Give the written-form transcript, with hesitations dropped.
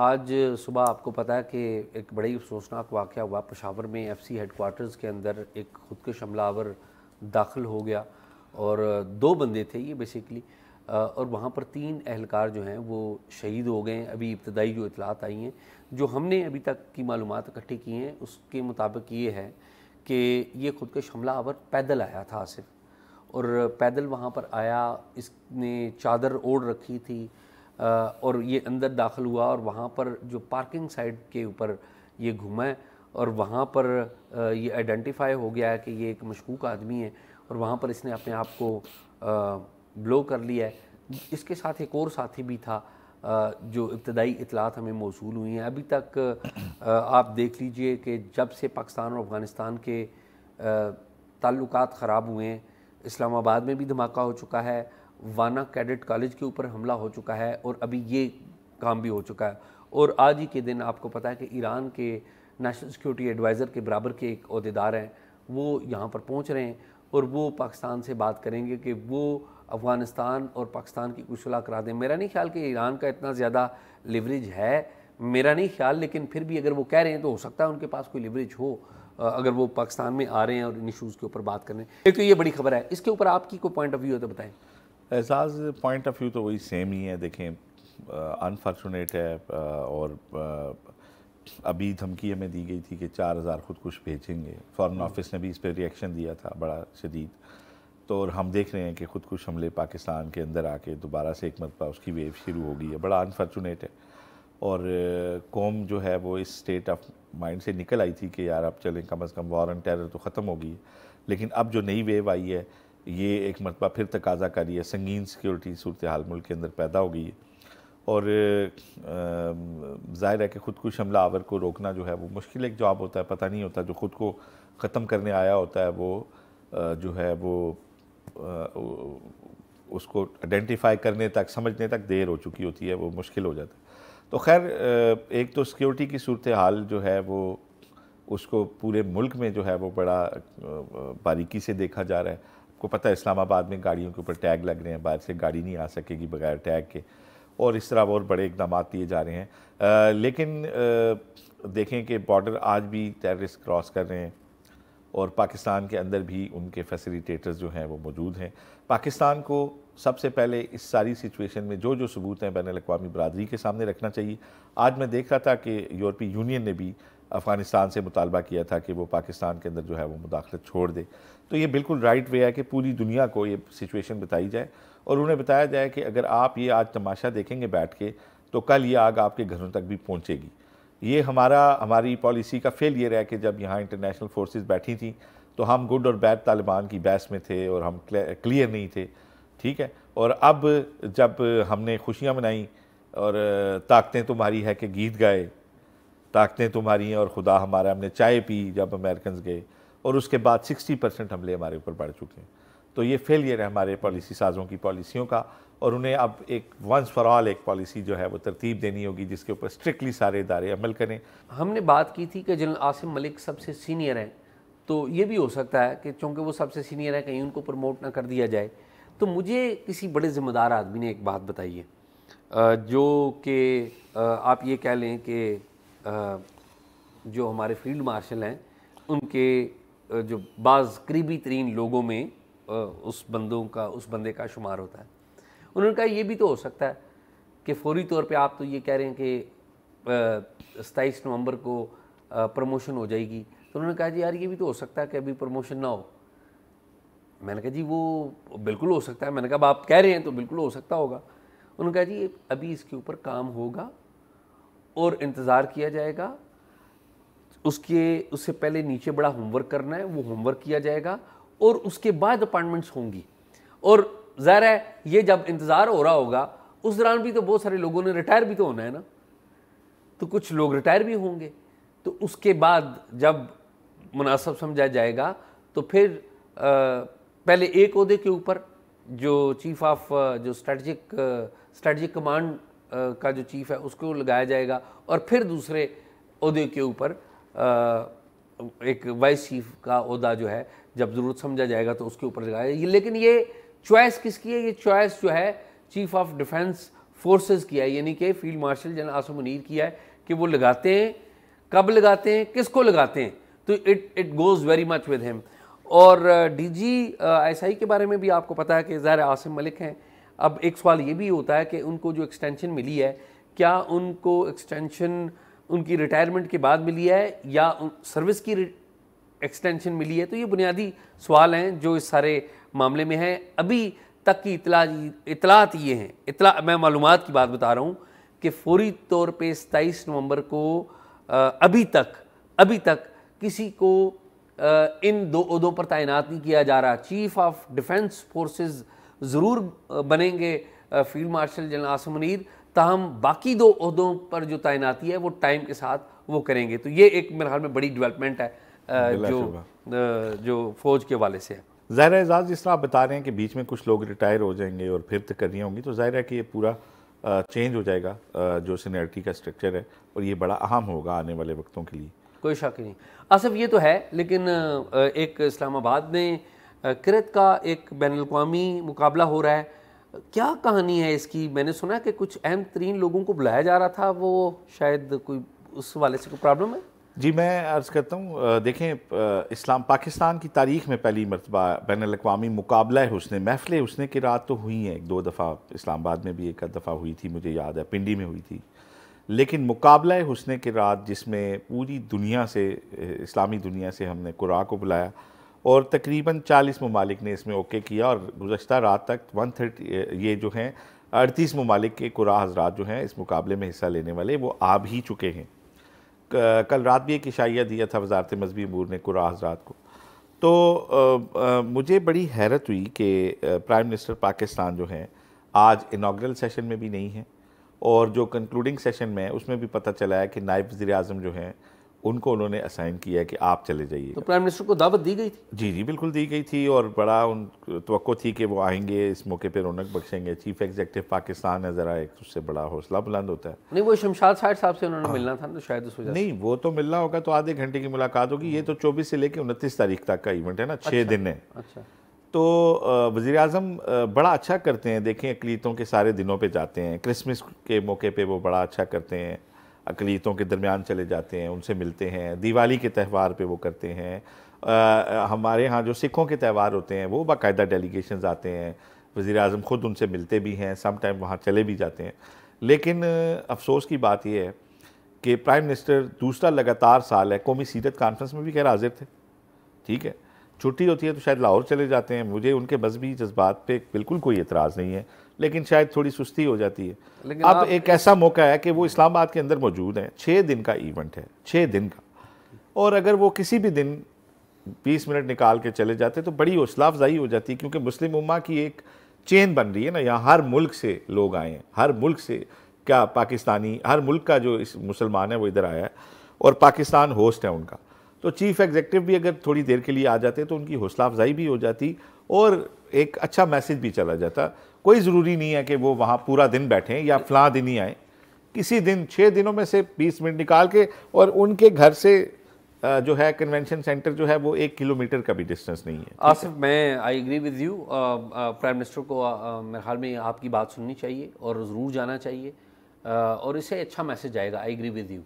آج صبح آپ کو پتا ہے کہ ایک بڑی افسوسناک واقعہ ہوا پشاور میں ایف سی ہیڈ کوارٹرز کے اندر ایک خودکش حملہ آور داخل ہو گیا اور 2 بندے تھے یہ بیسیکلی، اور وہاں پر 3 اہلکار جو ہیں وہ شہید ہو گئے ہیں۔ ابھی ابتدائی جو اطلاعات آئی ہیں، جو ہم نے ابھی تک کی معلومات اکٹھی کی ہیں، اس کے مطابق یہ ہے کہ یہ خودکش حملہ آور پیدل آیا تھا آصف، اور پیدل وہاں پر آیا، اس نے چادر اوڑھ رکھی تھی اور یہ اندر داخل ہوا اور وہاں پر جو پارکنگ سائٹ کے اوپر یہ گھوما ہے اور وہاں پر یہ آئیڈینٹیفائی ہو گیا ہے کہ یہ ایک مشکوک آدمی ہے اور وہاں پر اس نے اپنے آپ کو بلو کر لیا ہے۔ اس کے ساتھ ایک اور ساتھی بھی تھا جو ابتدائی اطلاعات ہمیں موصول ہوئی ہیں۔ ابھی تک آپ دیکھ لیجئے کہ جب سے پاکستان اور افغانستان کے تعلقات خراب ہوئے ہیں، اسلام آباد میں بھی دھماکہ ہو چکا ہے، وانا کیڈٹ کالج کے اوپر حملہ ہو چکا ہے اور ابھی یہ کام بھی ہو چکا ہے، اور آج ہی کے دن آپ کو پتہ ہے کہ ایران کے نیشنل سیکیورٹی ایڈوائزر کے برابر کے ایک عہدیدار ہیں، وہ یہاں پر پہنچ رہے ہیں اور وہ پاکستان سے بات کریں گے کہ وہ افغانستان اور پاکستان کی کوئی صلح کرا دیں۔ میرا نہیں خیال کہ ایران کا اتنا زیادہ لیوریج ہے، میرا نہیں خیال، لیکن پھر بھی اگر وہ کہہ رہے ہیں تو ہو سکتا ہے ان کے پاس کوئی لیوریج ہو اگر وہ پاکستان میں آ رہے ہیں اور ان ایشوز کے اوپر بات کرنے۔ ایک تو یہ بڑی خبر ہے، اس کے اوپر آپ کی کوئی پوائنٹ آف ویو ہے تو بتائیں۔ اعزاز پوائنٹ آف ویو تو وہی سیم ہی ہے۔ دیکھیں انفارچونیٹ ہے، اور ابھی دھمکی ہمیں دی گئی تھی کہ 4000 خودکش بھیجیں گے، فارن آفس نے بھی اس پہ ریئیکشن دیا تھا بڑا شدید، تو اور ہم دیکھ رہے ہیں کہ خودکش حملے پاکستان کے اندر آ کے دوبارہ سے ایک مرتبہ اس کی ویو شروع ہو گئی ہے۔ بڑا انفارچونیٹ ہے، اور قوم جو ہے وہ اس سٹیٹ آف مائنڈ سے نکل آئی تھی کہ یار اب چلیں کم از کم وار آن ٹیرر تو ختم ہو گئی ہے، لیکن اب جو نئی ویو آئی ہے یہ ایک مرتبہ پھر تقاضا کر رہی ہے، سنگین سیکیورٹی صورتحال ملک کے اندر پیدا ہو گئی ہے، اور ظاہر ہے کہ خودکش حملہ آور کو روکنا جو ہے وہ مشکل ایک جواب ہوتا ہے۔ پتہ نہیں ہوتا جو خود کو ختم کرنے آیا ہوتا ہے وہ جو ہے وہ اس کو آئیڈینٹیفائی کرنے تک، سمجھنے تک دیر ہو چکی ہوتی ہے، وہ مشکل ہو جاتا ہے۔ تو خیر ایک تو سیکیورٹی کی صورتحال جو ہے وہ اس کو پورے ملک میں جو ہے وہ بڑا باریکی سے دیکھا جا رہا ہے۔ آپ کو پتہ ہے اسلام آباد میں گاڑیوں کے اوپر ٹیگ لگ رہے ہیں، باہر سے گاڑی نہیں آ سکے گی بغیر ٹیگ کے، اور اس طرح اور بڑے اقدامات لیے جا رہے ہیں، لیکن دیکھیں کہ بارڈر آج بھی ٹیررسٹ کراس کر رہے ہیں، اور پاکستان کے اندر بھی ان کے فیسیلیٹیٹرز جو ہیں وہ موجود ہیں۔ پاکستان کو سب سے پہلے اس ساری سچویشن میں جو ثبوت ہیں بین الاقوامی برادری کے سامنے رکھنا چاہیے۔ آج میں دیکھ رہا تھا کہ یورپی یونین نے بھی افغانستان سے مطالبہ کیا تھا کہ وہ پاکستان کے اندر جو ہے وہ مداخلت چھوڑ دے، تو یہ بالکل رائٹ وے ہے کہ پوری دنیا کو یہ سچویشن بتائی جائے اور انہیں بتایا جائے کہ اگر آپ یہ آج تماشا دیکھیں گے بیٹھ کے تو کل یہ آگ آپ کے گھروں تک بھی پہنچے گی۔ یہ ہماری پالیسی کا فیلئر ہے کہ جب یہاں انٹرنیشنل فورسز بیٹھی تھیں تو ہم گڈ اور بیڈ طالبان کی بحث میں تھے اور ہم کلیئر نہیں تھے، ٹھیک ہے، اور اب جب ہم نے خوشیاں منائیں اور طاقتیں تمہاری ہے کہ گیت گائے، طاقتیں تمہاری ہیں اور خدا ہمارا، ہم نے چائے پی جب امریکنز گئے، اور اس کے بعد 60% حملے ہمارے اوپر بڑھ چکے ہیں۔ تو یہ فیلئر ہے ہمارے پالیسی سازوں کی پالیسیوں کا، اور انہیں اب ایک ونس فار آل ایک پالیسی جو ہے وہ ترتیب دینی ہوگی جس کے اوپر اسٹرکٹلی سارے ادارے عمل کریں۔ ہم نے بات کی تھی کہ جنرل عاصم ملک سب سے سینئر ہیں، تو یہ بھی ہو سکتا ہے کہ چونکہ وہ سب سے سینئر ہے کہیں ان کو پروموٹ نہ کر دیا جائے۔ تو مجھے کسی بڑے ذمہ دار آدمی نے ایک بات بتائی ہے جو کہ آپ یہ کہہ لیں کہ جو ہمارے فیلڈ مارشل ہیں ان کے جو بعض قریبی ترین لوگوں میں اس بندے کا شمار ہوتا ہے۔ انہوں نے کہا یہ بھی تو ہو سکتا ہے کہ فوری طور پہ آپ تو یہ کہہ رہے ہیں کہ 27 نومبر کو پروموشن ہو جائے گی، تو انہوں نے کہا جی یار یہ بھی تو ہو سکتا ہے کہ ابھی پروموشن نہ ہو۔ میں نے کہا جی وہ بالکل ہو سکتا ہے، میں نے کہا آپ کہہ رہے ہیں تو بالکل ہو سکتا ہوگا۔ انہوں نے کہا جی ابھی اس کے اوپر کام ہوگا اور انتظار کیا جائے گا، اس سے پہلے نیچے بڑا ہوم ورک کرنا ہے، وہ ہوم ورک کیا جائے گا اور اس کے بعد اپائنٹمنٹس ہوں گی، اور ظاہر ہے یہ جب انتظار ہو رہا ہوگا اس دوران بھی تو بہت سارے لوگوں نے ریٹائر بھی تو ہونا ہے نا، تو کچھ لوگ ریٹائر بھی ہوں گے، تو اس کے بعد جب مناسب سمجھا جائے گا تو پھر پہلے ایک عہدے کے اوپر جو چیف آف جو اسٹریٹجک کمانڈ کا جو چیف ہے اس کو لگایا جائے گا، اور پھر دوسرے عہدے کے اوپر ایک وائس چیف کا عہدہ جو ہے جب ضرورت سمجھا جائے گا تو اس کے اوپر لگایا جائے گا۔ لیکن یہ چوائس کس کی ہے؟ یہ چوائس جو ہے چیف آف ڈیفنس فورسز کیا ہے، یعنی کہ field marshal general Asim Munir کیا ہے کہ وہ لگاتے ہیں، کب لگاتے ہیں، کس کو لگاتے ہیں، تو it goes very much with ہم. اور ڈی جی ایس آئی کے بارے میں بھی آپ کو پتا ہے کہ ظاہر عاصم ملک ہیں. اب ایک سوال یہ بھی ہوتا ہے کہ ان کو جو ایکسٹینشن ملی ہے، کیا ان کو ایکسٹینشن ان کی ریٹائرمنٹ کے بعد ملی ہے یا سروس کی ایکسٹینشن ملی ہے؟ تو یہ بنیادی سوال ہیں جو اس سارے معاملے میں ہیں. ابھی تک کی اطلاعات یہ ہیں، میں معلومات کی بات بتا رہا ہوں کہ فوری طور پہ 27 نومبر کو ابھی تک کسی کو ان 2 عہدوں پر تعینات نہیں کیا جا رہا. چیف آف ڈیفنس فورسز ضرور بنیں گے field marshal general Asim Munir, تاہم باقی 2 عہدوں پر جو تعیناتی ہے وہ ٹائم کے ساتھ وہ کریں گے. تو یہ ایک میرے خیال میں بڑی ڈیولپمنٹ ہے جو فوج کے حوالے سے ہے. ظاہر ہے اعزاز، جس طرح آپ بتا رہے ہیں کہ بیچ میں کچھ لوگ ریٹائر ہو جائیں گے اور پھر تقرریاں ہوں گی، تو ظاہر ہے کہ یہ پورا چینج ہو جائے گا جو سینیئرٹی کا سٹرکچر ہے، اور یہ بڑا اہم ہوگا آنے والے وقتوں کے لیے. کوئی شک نہیں. آصف یہ تو ہے، لیکن ایک اسلام آباد میں کرت کا ایک بین الاقوامی مقابلہ ہو رہا ہے. کیا کہانی ہے اس کی؟ میں نے سنا کہ کچھ اہم ترین لوگوں کو بلایا جا رہا تھا، وہ شاید کوئی اس حوالے سے کوئی پرابلم ہے؟ جی میں عرض کرتا ہوں، دیکھیں پاکستان کی تاریخ میں پہلی مرتبہ بین الاقوامی مقابلہ حسن، محفل حسن کی رات تو ہوئی ہیں 1-2 دفعہ، اسلام آباد میں بھی 1 دفعہ ہوئی تھی، مجھے یاد ہے پنڈی میں ہوئی تھی. لیکن مقابلہ حسن کی رات جس میں پوری دنیا سے، اسلامی دنیا سے ہم نے قرآ کو بلایا، اور تقریباً 40 ممالک نے اس میں اوکے کیا، اور گزشتہ رات تک 130 یہ جو ہیں 38 ممالک کے قرآ حضرات جو ہیں اس مقابلے میں حصہ لینے والے وہ آ بھی چکے ہیں. کل رات بھی ایک عشائیہ دیا تھا وزارت مذہبی امور نے قرآ حضرات کو. تو مجھے بڑی حیرت ہوئی کہ پرائم منسٹر پاکستان جو ہیں آج اناگرل سیشن میں بھی نہیں ہیں، اور جو کنکلوڈنگ سیشن میں اس میں بھی پتہ چلا ہے کہ نائب وزیر اعظم جو ہیں ان کو انہوں نے اسائن کیا ہے کہ آپ چلے جائیے. تو پرائم منسٹر کو دعوت دی گئی تھی؟ جی بالکل دی گئی تھی، اور بڑا توقع تھی کہ وہ آئیں گے، اس موقع پہ رونق بخشیں گے. چیف ایگزیکٹو پاکستان ہے، ذرا ایک اس سے بڑا حوصلہ بلند ہوتا ہے. نہیں، وہ شمشاد صاحب سے انہوں نے ملنا تھا، تو شاید اس وجہ سے. نہیں، وہ تو ملنا ہوگا تو آدھے گھنٹے کی ملاقات ہوگی. یہ تو 24 سے لے کے 29 تاریخ تک کا ایونٹ ہے نا، 6 دن ہے. اچھا. تو وزیر اعظم بڑا اچھا کرتے ہیں. دیکھیں اقلیتوں کے سارے دنوں پہ جاتے ہیں، کرسمس کے موقع پہ وہ بڑا اچھا کرتے ہیں، اقلیتوں کے درمیان چلے جاتے ہیں، ان سے ملتے ہیں. دیوالی کے تہوار پہ وہ کرتے ہیں. ہمارے ہاں جو سکھوں کے تہوار ہوتے ہیں وہ باقاعدہ ڈیلیگیشنز آتے ہیں، وزیر اعظم خود ان سے ملتے بھی ہیں، سم ٹائم وہاں چلے بھی جاتے ہیں. لیکن افسوس کی بات یہ ہے کہ پرائم منسٹر دوسرا لگاتار سال ہے، قومی سیرت کانفرنس میں بھی خیر حاضر تھے، ٹھیک ہے، چھٹی ہوتی ہے تو شاید لاہور چلے جاتے ہیں. مجھے ان کے مذہبی جذبات پہ بالکل کوئی اعتراض نہیں ہے، لیکن شاید تھوڑی سستی ہو جاتی ہے. اب ایک ایسا موقع ہے کہ وہ اسلام آباد کے اندر موجود ہیں، 6 دن کا ایونٹ ہے، 6 دن کا، اور اگر وہ کسی بھی دن 20 منٹ نکال کے چلے جاتے تو بڑی حوصلہ افزائی ہو جاتی، کیونکہ مسلم امہ کی ایک چین بن رہی ہے نا. یہاں ہر ملک سے لوگ آئے ہیں، ہر ملک سے، کیا پاکستانی، ہر ملک کا جو اس مسلمان ہے وہ ادھر آیا ہے، اور پاکستان ہوسٹ ہے ان کا. تو چیف ایگزیکٹو بھی اگر تھوڑی دیر کے لیے آ جاتے تو ان کی حوصلہ افزائی بھی ہو جاتی اور ایک اچھا میسج بھی چلا جاتا. کوئی ضروری نہیں ہے کہ وہ وہاں پورا دن بیٹھیں یا فلاں دن ہی آئیں، کسی دن 6 دنوں میں سے 20 منٹ نکال کے. اور ان کے گھر سے جو ہے کنونشن سینٹر جو ہے وہ 1 کلومیٹر کا بھی ڈسٹنس نہیں ہے. آصف، میں آئی agree with you. Prime minister کو میرے خیال میں آپ کی بات سننی چاہیے اور ضرور جانا چاہیے، اور اس سے اچھا میسج آئے گا. I agree with you.